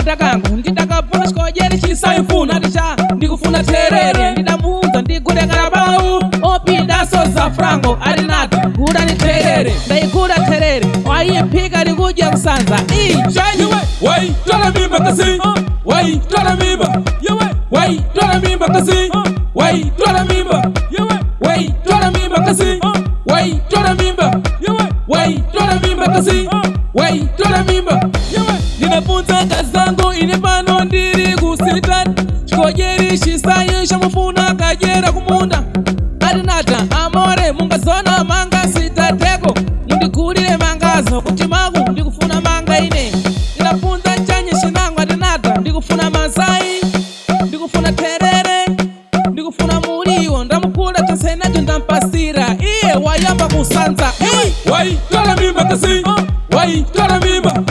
takangu nditakapola chikojeri chisaifuna ticha ndikufuna terere ndidamuza ndigule karabau opidaso za frango alinati gula ni terere ndaigula terere waiyipika likuja kusanza wai tola mimba kasi wai tola mimba wai tola mimba kasi wai tola mimba wai tola mimba kasi wai tola mimba wai tola mimba kasi wai tola mimba ninafunza kazi zangu ine pano ndiri kusitani chikojeri chisaye shamufuna kajera kumunda alinata amore mungazona manga sitateko mundikulile mangazo kuti maku ndikufuna manga ine ninafunza chanye shinango alinata ndikufuna masai ndikufuna terere ndikufuna muliwo ndamukula tesenacho ndampasira iye wayamba kusanza wai tola mimba kasi wai tola mimba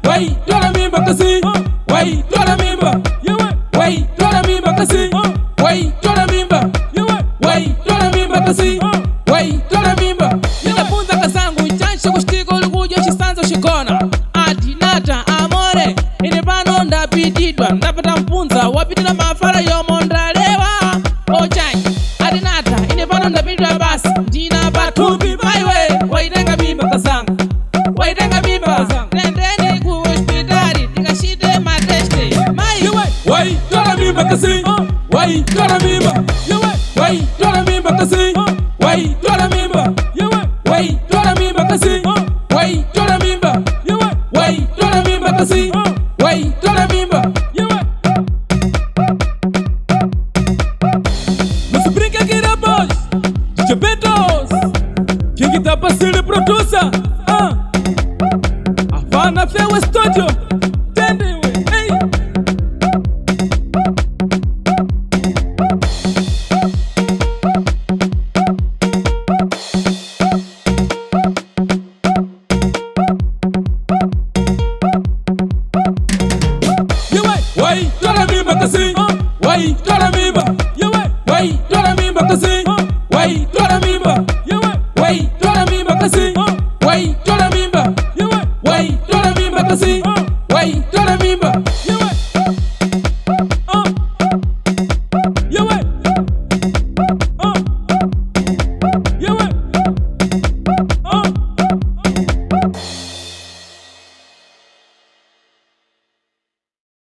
wai tola mimba kasi wai tola mimba wai tola mimba kasi wai tola mimba wai tola mimba kasi wai tola mimba ninafunza kasangu chanshe kushtika ulikuja chisanzo shikona atinata amore ine pano ndapitidwa ndapata mpunza wapitila mafala yomo ndalewa ochanyi atinata ine pano ndapitidwa basi ndina patupi maiwe waitenga mimba kasangu waitenga mimba kasangu nendeni ku hospitali tikashite mateste mai wai tola mimba kasi wai tola mimba wai tola mimba kasi wai tola mimba wai tola mimba kasi wai tola mimba wai tola mimba kasi wai tola mimba Musibrinca kirabos Chichepetos King Tapasili producer Afana Fewe Studio